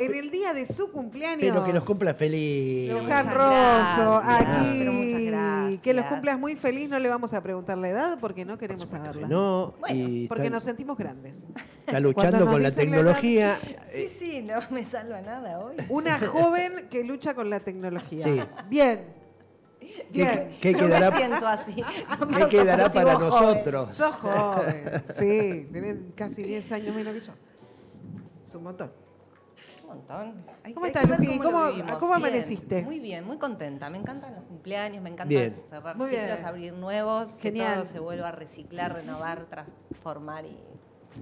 En el día de su cumpleaños. Pero que los cumpla feliz. Luján Muchas Rosso, gracias, aquí. pero muchas gracias. Que los cumplas muy feliz. No le vamos a preguntar la edad porque no queremos Supuesto que saberla. no, Bueno, y Porque está, nos sentimos grandes. está luchando Cuando nos con la dicen la edad- tecnología. Sí, no me salva nada hoy. Una joven que lucha con la tecnología. Sí. Bien. Bien. ¿Qué No me quedará, siento así. No me qué quedará autopercibo para joven. nosotros? Sos joven. Sí, tenés casi 10 años menos que yo. Es un montón. Un montón. ¿Cómo Hay estás, que ver Luqui? lo ¿Cómo vivimos. cómo Bien, amaneciste? Muy bien, muy contenta. Me encantan los cumpleaños, me encanta Bien. cerrar Muy ciclos, bien. abrir nuevos, Genial. que todo se vuelva a reciclar, renovar, transformar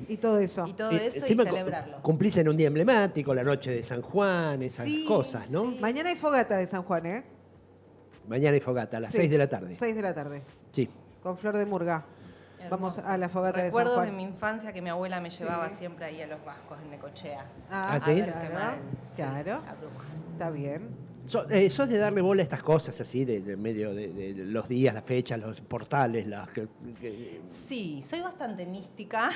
Y todo eso. y todo eso y Encima celebrarlo. cumplís en un día emblemático, la noche de San Juan, esas Sí, cosas, ¿no? sí. Mañana hay fogata de San Juan, ¿eh? Mañana hay fogata a las Sí, 6 de la tarde. 6 de la tarde. Sí. Con Flor de Murga. Vamos Hermoso. a la fogata de San Recuerdos Juan. de mi infancia que mi abuela me llevaba Sí. siempre ahí a los vascos en Necochea. Ah, ¿Ah, sí? A ver claro, qué mal. claro. La bruja. Está bien. Sos de darle bola a estas cosas así, de medio de los días, las fechas, los portales, Sí, soy bastante mística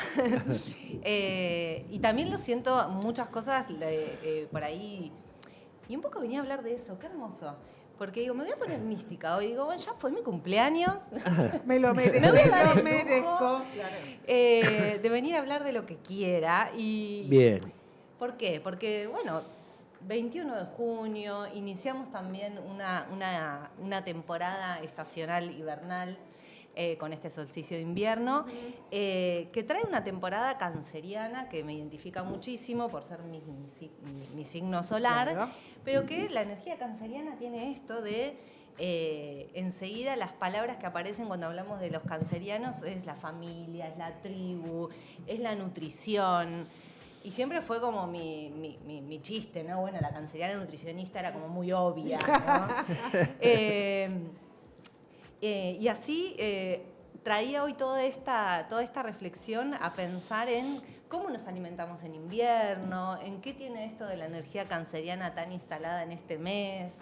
y también lo siento muchas cosas por ahí. Y un poco venía a hablar de eso, qué hermoso. Porque digo, me voy a poner mística hoy. Digo, bueno, ya fue mi cumpleaños. Me lo merezco. Me voy a dar Me lo el merezco. lujo, de venir a hablar de lo que quiera. Y, Bien. ¿Por qué? Porque, bueno, 21 de junio, iniciamos también una temporada estacional invernal con este solsticio de invierno, que trae una temporada canceriana que me identifica muchísimo por ser mi signo solar, Claro. pero que la energía canceriana tiene esto de... enseguida las palabras que aparecen cuando hablamos de los cancerianos es la familia, es la tribu, es la nutrición. Y siempre fue como mi chiste, ¿no? Bueno, la canceriana nutricionista era como muy obvia, ¿no? Y así traía hoy toda esta reflexión a pensar en cómo nos alimentamos en invierno, en qué tiene esto de la energía canceriana tan instalada en este mes,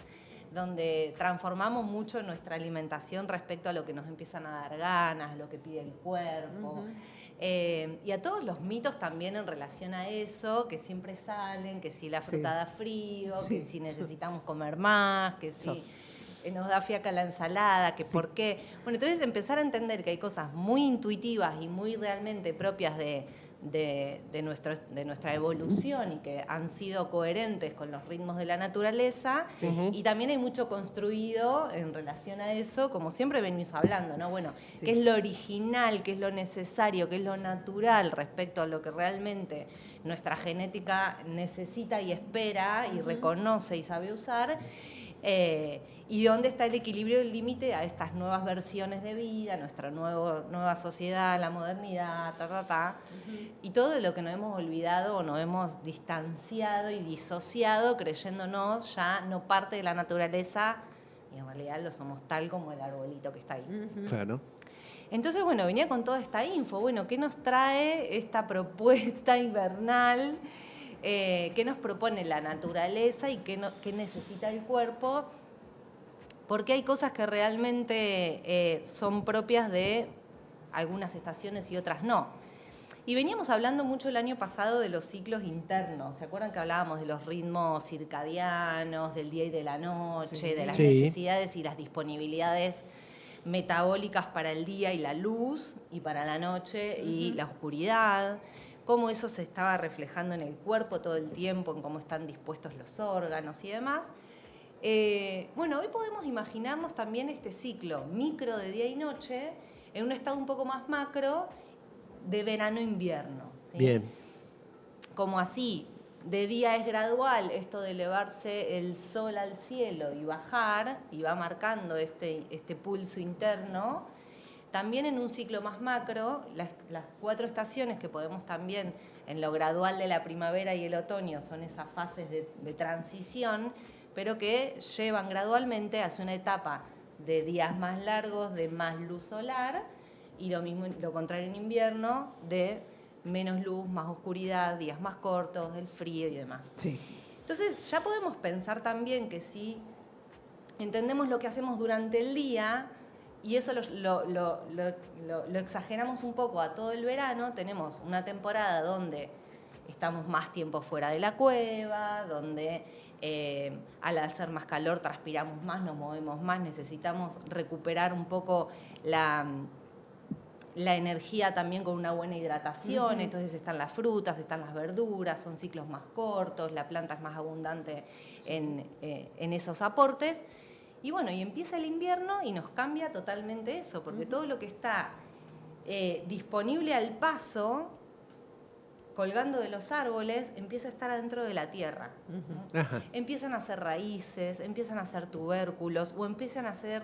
donde transformamos mucho nuestra alimentación respecto a lo que nos empiezan a dar ganas, lo que pide el cuerpo. Y a todos los mitos también en relación a eso, que siempre salen, que si la fruta da frío, que si necesitamos comer más, que si nos da fiaca la ensalada, que por qué. Bueno, entonces empezar a entender que hay cosas muy intuitivas y muy realmente propias de nuestra evolución y que han sido coherentes con los ritmos de la naturaleza. Y también hay mucho construido en relación a eso, como siempre venimos hablando, ¿no? Bueno, qué es lo original, qué es lo necesario, qué es lo natural respecto a lo que realmente nuestra genética necesita y espera y reconoce y sabe usar. Y dónde está el equilibrio y el límite a estas nuevas versiones de vida, nuestra nueva sociedad, la modernidad, y todo de lo que nos hemos olvidado o nos hemos distanciado y disociado creyéndonos ya no parte de la naturaleza y en realidad lo somos tal como el arbolito que está ahí. Claro. Entonces, bueno, venía con toda esta info. Bueno, ¿qué nos trae esta propuesta invernal? ¿Qué nos propone la naturaleza y qué necesita el cuerpo? Porque hay cosas que realmente son propias de algunas estaciones y otras no. Y veníamos hablando mucho el año pasado de los ciclos internos. ¿Se acuerdan que hablábamos de los ritmos circadianos, del día y de la noche, de las necesidades y las disponibilidades metabólicas para el día y la luz, y para la noche y la oscuridad? Cómo eso se estaba reflejando en el cuerpo todo el tiempo, en cómo están dispuestos los órganos y demás. Bueno, hoy podemos imaginarnos también este ciclo micro de día y noche en un estado un poco más macro de verano-invierno. ¿Sí? Bien. Como así, de día es gradual esto de elevarse el sol al cielo y bajar, y va marcando este pulso interno. También en un ciclo más macro, las 4 estaciones que podemos también, en lo gradual de la primavera y el otoño, son esas fases de transición, pero que llevan gradualmente hacia una etapa de días más largos, de más luz solar, y lo contrario en invierno, de menos luz, más oscuridad, días más cortos, el frío y demás. Sí. Entonces ya podemos pensar también que si entendemos lo que hacemos durante el día, y eso lo exageramos un poco a todo el verano, tenemos una temporada donde estamos más tiempo fuera de la cueva, donde al hacer más calor transpiramos más, nos movemos más, necesitamos recuperar un poco la energía también con una buena hidratación. Entonces están las frutas, están las verduras, son ciclos más cortos, la planta es más abundante en esos aportes. Y bueno, y empieza el invierno y nos cambia totalmente eso, porque todo lo que está disponible al paso, colgando de los árboles, empieza a estar adentro de la tierra, ¿no? Empiezan a hacer raíces, empiezan a hacer tubérculos, o empiezan a hacer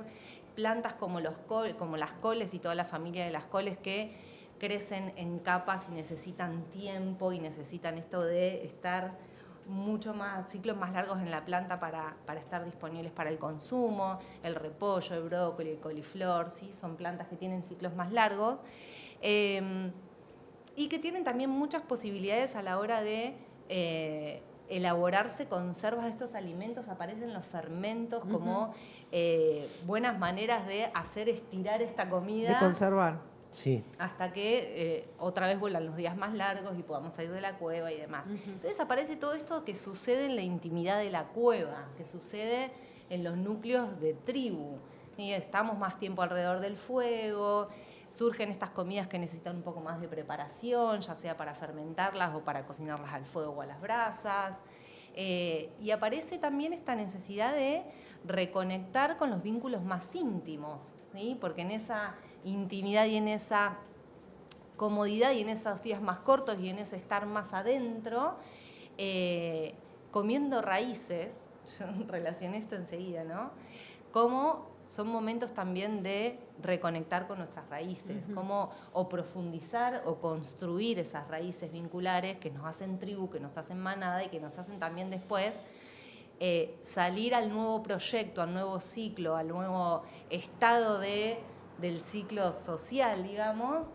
plantas como las coles y toda la familia de las coles, que crecen en capas y necesitan tiempo y necesitan esto de estar mucho más, ciclos más largos en la planta para estar disponibles para el consumo. El repollo, el brócoli, el coliflor, ¿sí? Son plantas que tienen ciclos más largos y que tienen también muchas posibilidades a la hora de elaborarse conservas de estos alimentos. Aparecen los fermentos como buenas maneras de hacer estirar esta comida. De conservar. Sí. Hasta que otra vez vuelan los días más largos y podamos salir de la cueva y demás. Entonces aparece todo esto que sucede en la intimidad de la cueva, que sucede en los núcleos de tribu. Y estamos más tiempo alrededor del fuego, surgen estas comidas que necesitan un poco más de preparación, ya sea para fermentarlas o para cocinarlas al fuego o a las brasas. Y aparece también esta necesidad de reconectar con los vínculos más íntimos, ¿sí? Porque en esa intimidad y en esa comodidad y en esos días más cortos y en ese estar más adentro, comiendo raíces, yo relacioné esto enseguida, ¿no? Como son momentos también de reconectar con nuestras raíces, como o profundizar o construir esas raíces vinculares que nos hacen tribu, que nos hacen manada y que nos hacen también después salir al nuevo proyecto, al nuevo ciclo, al nuevo estado del ciclo social, digamos,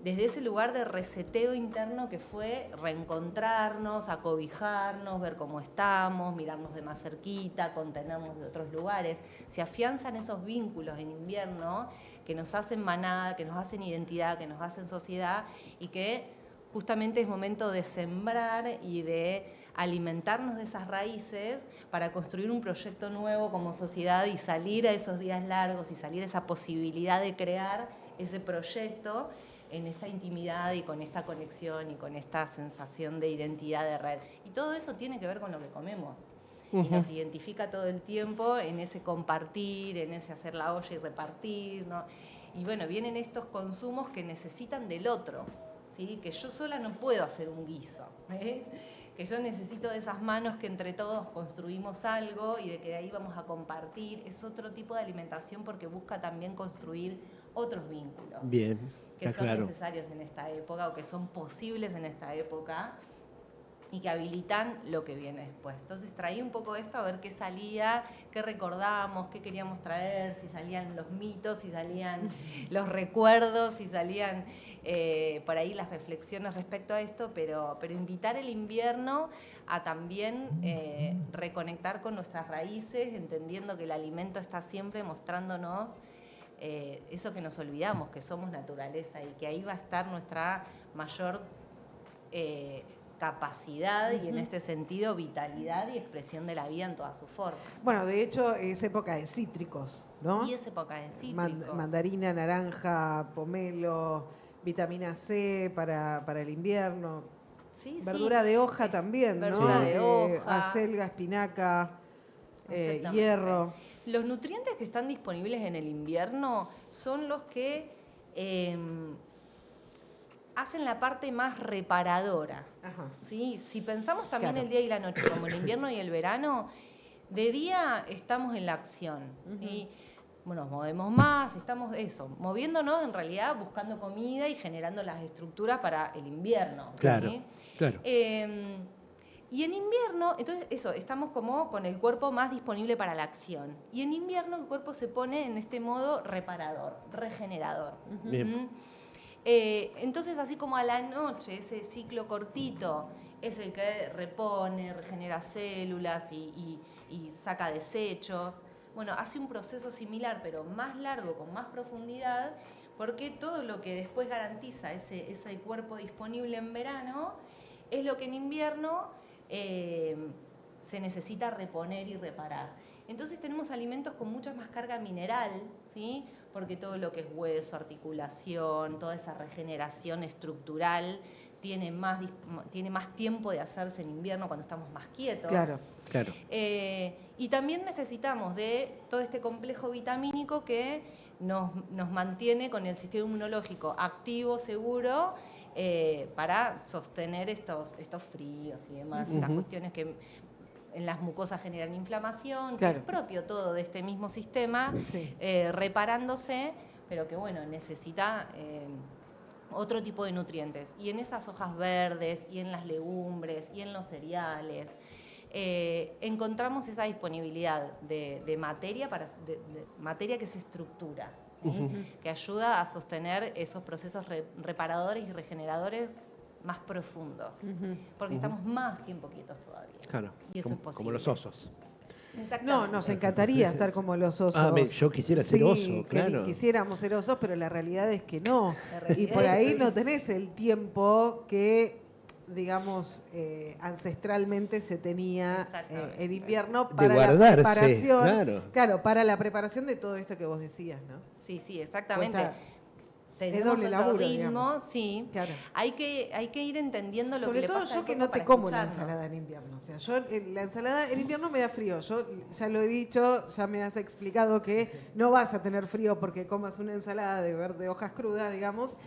desde ese lugar de reseteo interno que fue reencontrarnos, acobijarnos, ver cómo estamos, mirarnos de más cerquita, contenernos de otros lugares. Se afianzan esos vínculos en invierno que nos hacen manada, que nos hacen identidad, que nos hacen sociedad, y que justamente es momento de sembrar y de alimentarnos de esas raíces para construir un proyecto nuevo como sociedad y salir a esos días largos y salir a esa posibilidad de crear ese proyecto en esta intimidad y con esta conexión y con esta sensación de identidad de red. Y todo eso tiene que ver con lo que comemos. Y nos identifica todo el tiempo en ese compartir, en ese hacer la olla y repartir, ¿no? Y bueno, vienen estos consumos que necesitan del otro, ¿sí? Que yo sola no puedo hacer un guiso, que yo necesito de esas manos que entre todos construimos algo y de que de ahí vamos a compartir. Es otro tipo de alimentación porque busca también construir otros vínculos. Bien, que son claro. necesarios en esta época o que son posibles en esta época y que habilitan lo que viene después. Entonces traí un poco esto a ver qué salía, qué recordamos, qué queríamos traer, si salían los mitos, si salían los recuerdos, si salían por ahí las reflexiones respecto a esto, pero invitar el invierno a también reconectar con nuestras raíces, entendiendo que el alimento está siempre mostrándonos eso que nos olvidamos, que somos naturaleza y que ahí va a estar nuestra mayor capacidad y en este sentido vitalidad y expresión de la vida en todas sus formas. Bueno, de hecho es época de cítricos, ¿no? Y es época de cítricos. Mandarina, naranja, pomelo, vitamina C para el invierno. Sí, Verdura de hoja también, ¿no? Verdura de hoja. Acelga, espinaca, Exactamente. hierro. Los nutrientes que están disponibles en el invierno son los que hacen la parte más reparadora. Ajá. ¿Sí? Si pensamos también Claro. el día y la noche, como el invierno y el verano, de día estamos en la acción. ¿Sí? Bueno, nos movemos más, estamos moviéndonos en realidad, buscando comida y generando las estructuras para el invierno. Claro, ¿sí? claro. Y en invierno, entonces estamos como con el cuerpo más disponible para la acción. Y en invierno el cuerpo se pone en este modo reparador, regenerador. Bien. Entonces, así como a la noche, ese ciclo cortito es el que repone, regenera células y saca desechos. Bueno, hace un proceso similar, pero más largo, con más profundidad. porque todo lo que después garantiza ese cuerpo disponible en verano es lo que en invierno se necesita reponer y reparar. Entonces tenemos alimentos con mucha más carga mineral, ¿sí? Porque todo lo que es hueso, articulación, toda esa regeneración estructural tiene más tiempo de hacerse en invierno cuando estamos más quietos. Claro. Claro. Y también necesitamos de todo este complejo vitamínico que nos mantiene con el sistema inmunológico activo, seguro, para sostener estos fríos y demás, estas cuestiones que en las mucosas generan inflamación, Claro. que es propio todo de este mismo sistema, Sí. reparándose, pero que bueno, necesita otro tipo de nutrientes. Y en esas hojas verdes, y en las legumbres, y en los cereales, encontramos esa disponibilidad de materia, de materia que se estructura, ¿sí? Que ayuda a sostener esos procesos reparadores y regeneradores más profundos, porque estamos más tiempo quietos todavía. Claro. Y eso es posible. Como los osos. No, Exactamente. nos encantaría estar como los osos. Yo quisiera ser oso, claro. Quisiéramos ser osos, pero la realidad es que no. La realidad Y por ahí es que no tenés el tiempo que, digamos, ancestralmente se tenía Exactamente. en invierno De para guardarse, la preparación. claro. Para la preparación de todo esto que vos decías, ¿no? Sí, exactamente. Cuesta- Tenemos doble otro laburo, ritmo, digamos. sí. Claro. Hay que ir entendiendo lo Sobre que le todo pasa yo al que cuerpo no te para como la escucharnos. ensalada en invierno. O sea, yo la ensalada en invierno me da frío. Yo ya lo he dicho, ya me has explicado que no vas a tener frío porque comas una ensalada de hojas crudas, digamos,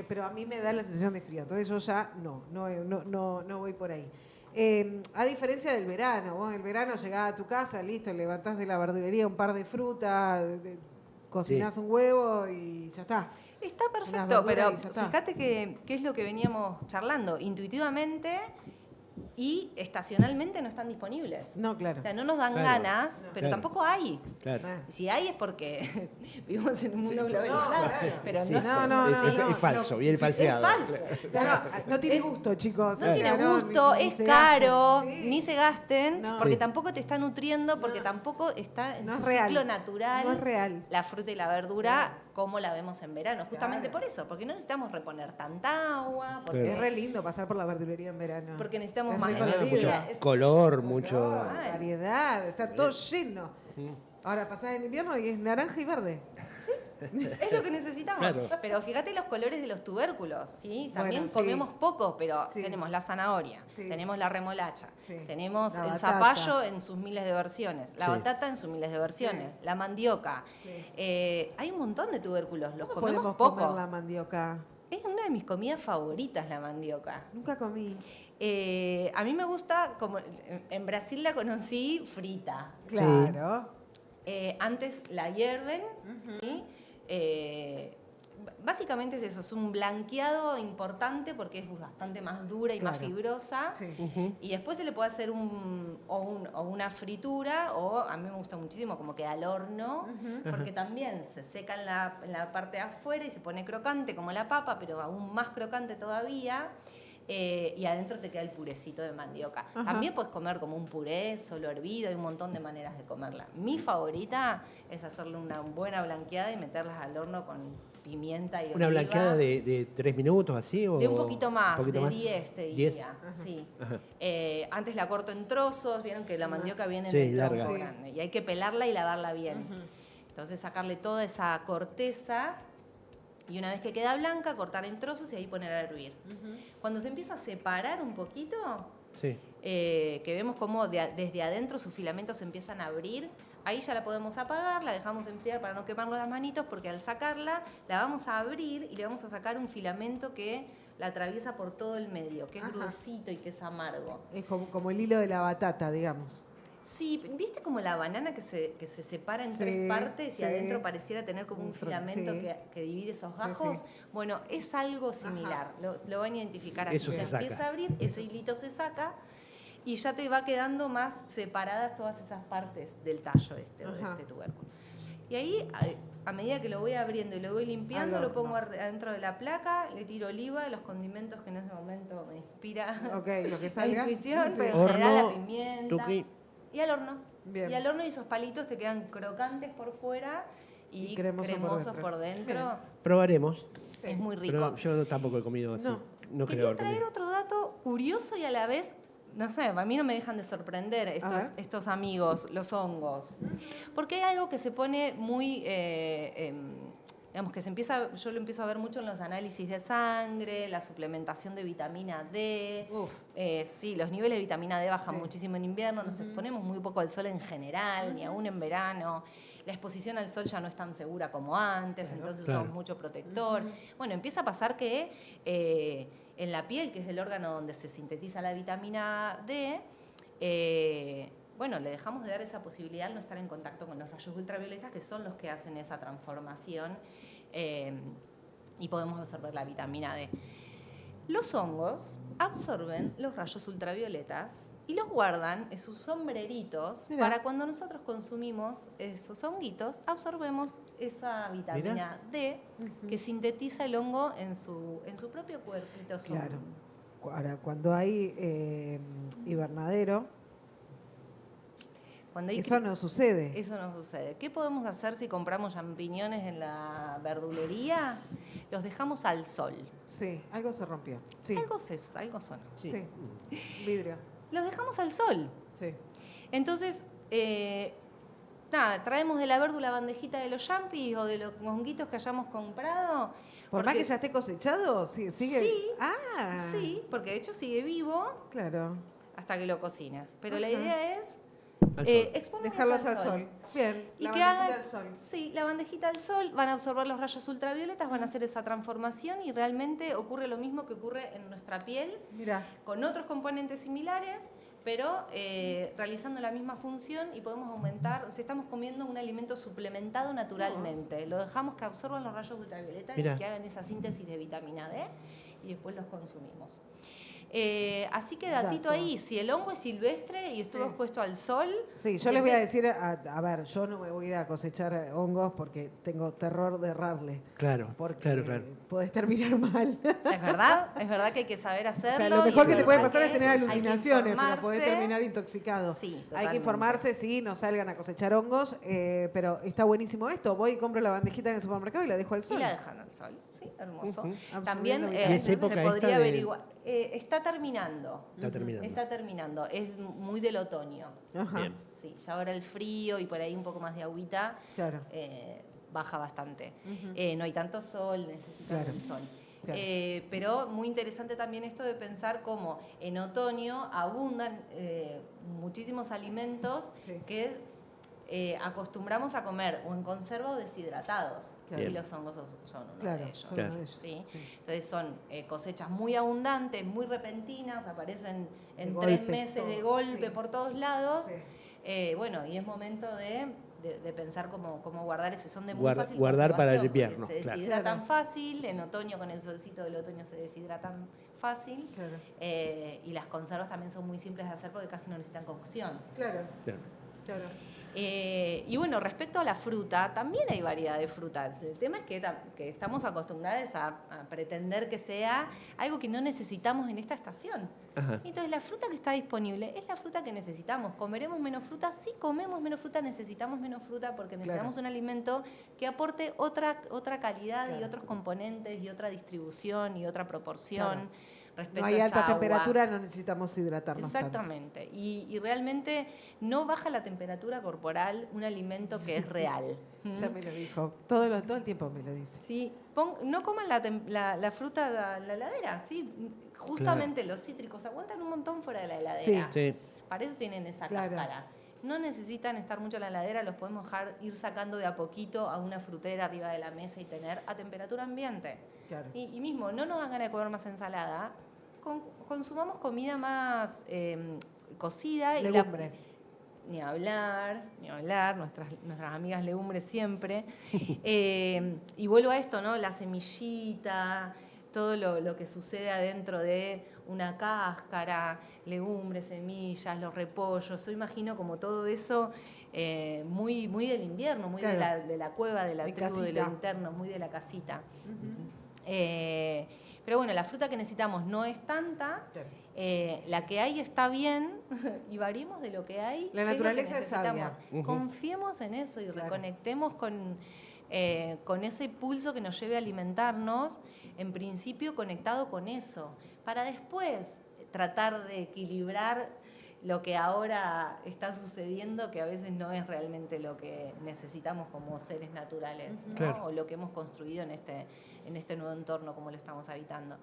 pero a mí me da la sensación de frío. Entonces yo ya no voy por ahí. A diferencia del verano, vos el verano llegás a tu casa, listo, levantás de la verdulería un par de frutas, cocinás un huevo y ya está. Está Unas perfecto, verduras pero y ya está. fíjate que es lo que veníamos charlando. Intuitivamente y estacionalmente no están disponibles. No, claro. O sea, no nos dan Claro. ganas, pero Claro. tampoco hay. Claro. Ah. Si hay es porque vivimos en un mundo Sí. globalizado. No, claro. Pero Sí. No, Es falso, bien sí, falseado. Es falso. No tiene Es- gusto, chicos. No O tiene sea, gusto, ni es se caro, gasten. Sí. ni se gasten, No. porque Sí. tampoco te está nutriendo, porque No. tampoco está en No su es real. ciclo natural. No es real. La fruta y la verdura como la vemos en verano. Justamente Claro. por eso, porque no necesitamos reponer tanta agua, porque, Claro. Es re lindo pasar por la verdulería en verano. porque necesitamos Es más re energía. colorido. Es- Color, mucho. Color, variedad, está todo lleno. Ahora pasás en invierno y es naranja y verde. Es lo que necesitamos. Claro. Pero fíjate los colores de los tubérculos, ¿sí? También Bueno, sí. comemos poco, pero Sí. tenemos la zanahoria, Sí. tenemos la remolacha, Sí. tenemos La el batata. zapallo en sus miles de versiones, la Sí. batata en sus miles de versiones, Sí. la mandioca. Sí. Hay un montón de tubérculos, los ¿Cómo comemos podemos poco. comer la mandioca? Es una de mis comidas favoritas, la mandioca. Nunca comí. A mí me gusta, como en Brasil la conocí frita. Claro. Antes la hierven, ¿sí? Básicamente es eso, es un blanqueado importante porque es bastante más dura y más Claro. fibrosa. Sí. Y después se le puede hacer o una fritura, o a mí me gusta muchísimo como que al horno, porque también se seca en la parte de afuera y se pone crocante como la papa, pero aún más crocante todavía. Y adentro te queda el purecito de mandioca. Ajá. También puedes comer como un puré, solo hervido, hay un montón de maneras de comerla. Mi favorita es hacerle una buena blanqueada y meterlas al horno con pimienta y ¿Una oliva. blanqueada de 3 minutos así? O De un poquito más, un poquito de más? 10 te 10. diría. Sí. Ajá. Antes la corto en trozos, vieron que la mandioca viene Sí, en el tronco larga. Sí. grande. Y hay que pelarla y lavarla bien. Entonces sacarle toda esa corteza y una vez que queda blanca, cortar en trozos y ahí poner a hervir. Cuando se empieza a separar un poquito, Sí. que vemos cómo desde adentro sus filamentos se empiezan a abrir, ahí ya la podemos apagar, la dejamos enfriar para no quemarnos las manitos, porque al sacarla la vamos a abrir y le vamos a sacar un filamento que la atraviesa por todo el medio, que es Ajá. gruesito y que es amargo. Es como el hilo de la batata, digamos. Sí, ¿viste como la banana que se separa en Sí, 3 partes sí. y adentro pareciera tener como un Un filamento sí. que divide esos Sí, gajos? sí. Bueno, es algo similar, lo van a identificar así. Eso se saca. empieza a abrir, ese hilito se saca y ya te va quedando más separadas todas esas partes del tallo de Ajá. este tubérculo. Y ahí, a medida que lo voy abriendo y lo voy limpiando, Al lo horno. pongo adentro de la placa, le tiro oliva, los condimentos que en ese momento me inspira Ok, lo que la salga. intuición, Sí. pero en general la Horno, pimienta. tuqui. Y al horno. Bien. Y al horno y esos palitos te quedan crocantes por fuera y cremoso cremosos por por dentro. Probaremos. Es muy rico. Pero yo tampoco he comido así. No creo Quería haber traer comido. otro dato curioso y a la vez, no sé, a mí no me dejan de sorprender estos amigos, los hongos. Porque hay algo que se pone muy, digamos que yo lo empiezo a ver mucho en los análisis de sangre, la suplementación de vitamina D. Sí, los niveles de vitamina D bajan muchísimo en invierno, nos exponemos muy poco al sol en general, ni aún en verano. La exposición al sol ya no es tan segura como antes, entonces usamos mucho protector. Bueno, empieza a pasar que en la piel, que es el órgano donde se sintetiza la vitamina D, bueno, le dejamos de dar esa posibilidad al no estar en contacto con los rayos ultravioletas, que son los que hacen esa transformación y podemos absorber la vitamina D. Los hongos absorben los rayos ultravioletas y los guardan en sus sombreritos para cuando nosotros consumimos esos honguitos, absorbemos esa vitamina D que sintetiza el hongo en su propio cuerpito. Claro. Ahora, cuando hay invernadero, eso no sucede. Eso no sucede. ¿Qué podemos hacer si compramos champiñones en la verdulería? Los dejamos al sol. Sí, algo se rompió. Sí. Algo sonó. Sí. Vidrio. Los dejamos al sol. Sí. Entonces, nada, traemos de la verdu la bandejita de los champis o de los honguitos que hayamos comprado. Por más que ya esté cosechado, sigue. Sí. Ah. Sí, porque de hecho sigue vivo. Claro. Hasta que lo cocines. Pero la idea es dejarlos al sol. Bien. Y la que bandejita hagan, al sol. sí, la bandejita al sol, van a absorber los rayos ultravioletas, van a hacer esa transformación y realmente ocurre lo mismo que ocurre en nuestra piel, con otros componentes similares, pero realizando la misma función y podemos aumentar, o sea, estamos comiendo un alimento suplementado naturalmente. Lo dejamos que absorban los rayos ultravioletas y que hagan esa síntesis de vitamina D y después los consumimos. Así que datito ahí, si el hongo es silvestre y estuvo expuesto al sol... Sí, yo les voy a decir, a ver, yo no me voy a ir a cosechar hongos porque tengo terror de errarle. Claro, porque podés terminar mal. Es verdad que hay que saber hacerlo. O sea, lo mejor que te puede pasar es tener alucinaciones, pero podés terminar intoxicado. Sí, totalmente. Hay que informarse, sí, no salgan a cosechar hongos, pero está buenísimo esto. Voy y compro la bandejita en el supermercado y la dejo al sol. Y la dejan al sol, sí, hermoso. También se podría averiguar. Está terminando. Está terminando. Es muy del otoño. Ajá. Bien. Sí, ya ahora el frío y por ahí un poco más de agüita baja bastante. No hay tanto sol, necesitan el sol. Claro. Pero muy interesante también esto de pensar cómo en otoño abundan muchísimos alimentos que acostumbramos a comer o en conserva o deshidratados. Y los hongos son uno de ellos. ¿Sí? Entonces son cosechas muy abundantes, muy repentinas, aparecen en 3 meses de golpe por todos lados. Bueno, y es momento de pensar cómo guardar eso. Son de muy fácil guardar para el conservación, invierno. Se deshidratan fácil, en otoño con el solcito del otoño se deshidratan fácil. Y las conservas también son muy simples de hacer porque casi no necesitan cocción. Claro. Y bueno, respecto a la fruta, también hay variedad de frutas. El tema es que estamos acostumbrados a pretender que sea algo que no necesitamos en esta estación. Ajá. Entonces la fruta que está disponible es la fruta que necesitamos. ¿Comeremos menos fruta? Sí, comemos menos fruta, necesitamos menos fruta porque necesitamos un alimento que aporte otra calidad y otros componentes y otra distribución y otra proporción. No hay alta temperatura, no necesitamos hidratarnos. Exactamente. Y realmente no baja la temperatura corporal un alimento que es real. Ya me lo dijo. Todo el tiempo me lo dice. Sí. No coman la fruta de la heladera. ¿Sí? Justamente los cítricos aguantan un montón fuera de la heladera. Sí. Para eso tienen esa cáscara. No necesitan estar mucho en la heladera, los podemos ir sacando de a poquito a una frutera arriba de la mesa y tener a temperatura ambiente. Claro. Y mismo, no nos dan ganas de comer más ensalada, consumamos comida más cocida. Legumbres. Ni hablar, nuestras amigas legumbres siempre. Y vuelvo a esto, ¿no? La semillita, todo lo que sucede adentro de una cáscara, legumbres, semillas, los repollos. Yo imagino como todo eso muy, muy del invierno, muy de la cueva, de la tribu, de lo interno, muy de la casita. Pero bueno, la fruta que necesitamos no es tanta, la que hay está bien y variemos de lo que hay. La naturaleza es sabia. Confiemos en eso y reconectemos con ese pulso que nos lleve a alimentarnos, en principio conectado con eso, para después tratar de equilibrar lo que ahora está sucediendo, que a veces no es realmente lo que necesitamos como seres naturales, ¿no? Claro. O lo que hemos construido en este nuevo entorno como lo estamos habitando.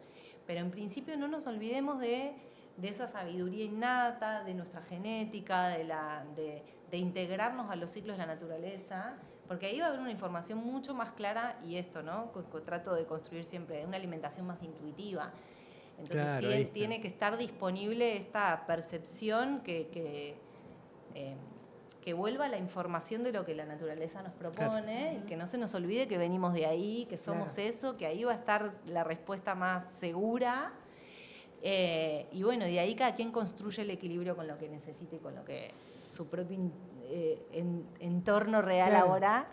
Pero en principio no nos olvidemos de esa sabiduría innata, de nuestra genética, de integrarnos a los ciclos de la naturaleza, porque ahí va a haber una información mucho más clara, y esto, ¿no? Trato de construir siempre una alimentación más intuitiva. Entonces Claro, tiene que estar disponible esta percepción que vuelva la información de lo que la naturaleza nos propone, y que no se nos olvide que venimos de ahí, que somos eso, que ahí va a estar la respuesta más segura. Y bueno, de ahí cada quien construye el equilibrio con lo que necesita y con lo que su propio entorno real ahora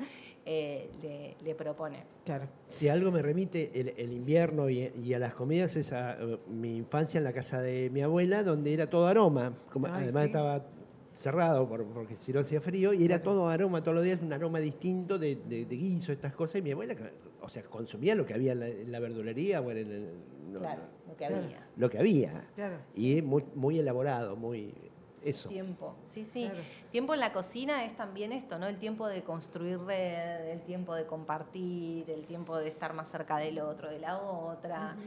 le propone. Claro. Si algo me remite el invierno y a las comidas es a mi infancia en la casa de mi abuela, donde era todo aroma. Además estaba cerrado porque si no hacía frío, y era todo aroma, todos los días un aroma distinto de guiso, estas cosas. Y mi abuela, o sea, consumía lo que había en la verdulería o Lo que había. Lo que había. Claro. Y muy, muy elaborado, muy... Eso. Tiempo, sí. Claro. Tiempo en la cocina es también esto, ¿no? El tiempo de construir red, el tiempo de compartir, el tiempo de estar más cerca del otro, de la otra.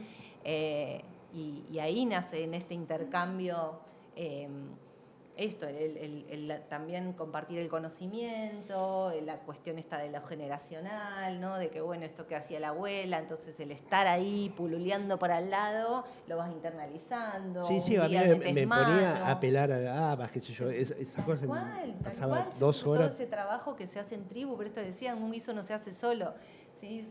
Y ahí nace en este intercambio esto, también compartir el conocimiento, la cuestión esta de lo generacional, ¿no? De que, bueno, esto que hacía la abuela, entonces el estar ahí pululeando por al lado, lo vas internalizando. Sí, a mí me ponía a pelar a habas, qué sé yo, esa cosa. Tal Pasaba cual, 2 horas. todo ese trabajo que se hace en tribu, pero esto decían, un guiso no se hace solo, ¿sí?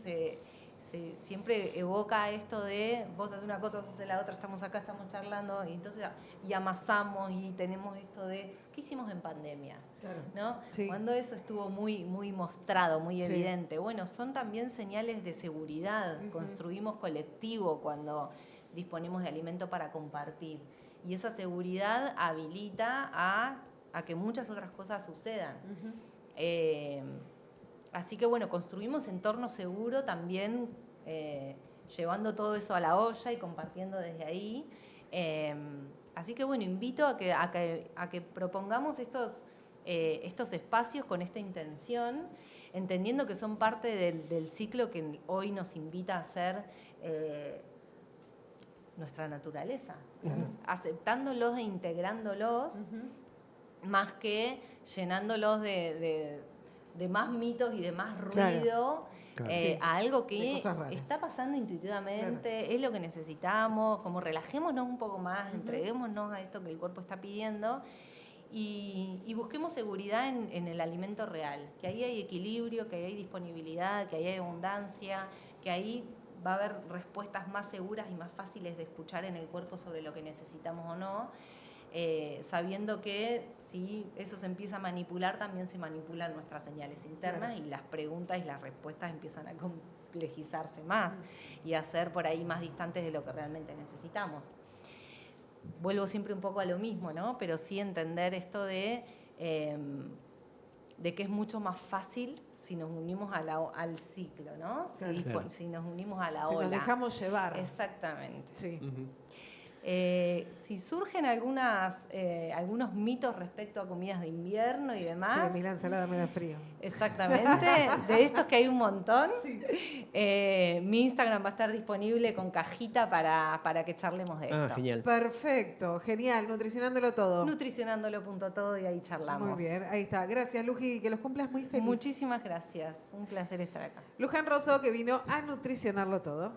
Siempre evoca esto de vos haces una cosa, vos haces la otra, estamos acá, estamos charlando, y entonces y amasamos, y tenemos esto de ¿qué hicimos en pandemia? Claro. ¿No? Sí. Cuando eso estuvo muy, muy mostrado, muy evidente. Bueno, son también señales de seguridad. Construimos colectivo cuando disponemos de alimento para compartir. Y esa seguridad habilita a que muchas otras cosas sucedan. Así que bueno, construimos entorno seguro también, llevando todo eso a la olla y compartiendo desde ahí. Así que bueno, invito a que propongamos estos espacios con esta intención, entendiendo que son parte del ciclo que hoy nos invita a hacer nuestra naturaleza, aceptándolos e integrándolos, más que llenándolos de más mitos y de más ruido, a algo que está pasando intuitivamente, es lo que necesitamos, como relajémonos un poco más, entreguémonos a esto que el cuerpo está pidiendo, y busquemos seguridad en el alimento real, que ahí hay equilibrio, que ahí hay disponibilidad, que ahí hay abundancia, que ahí va a haber respuestas más seguras y más fáciles de escuchar en el cuerpo sobre lo que necesitamos o no. Sabiendo que si eso se empieza a manipular, también se manipulan nuestras señales internas, y las preguntas y las respuestas empiezan a complejizarse más y a ser por ahí más distantes de lo que realmente necesitamos. Vuelvo siempre un poco a lo mismo, ¿no? Pero sí entender esto de que es mucho más fácil si nos unimos al ciclo, ¿no? Si nos unimos a la ola. Si nos dejamos llevar. Exactamente. Sí. Si surgen algunos mitos respecto a comidas de invierno y demás. Sí, a mí la ensalada me da frío. Exactamente, de estos que hay un montón. Mi Instagram va a estar disponible con cajita para que charlemos de esto. Genial. Perfecto, genial, nutricionándolo todo. Nutricionándolo.todo, y ahí charlamos. Muy bien, ahí está. Gracias, Luji, que los cumplas muy feliz. Muchísimas gracias, un placer estar acá. Luján Rosso, que vino a nutricionarlo todo.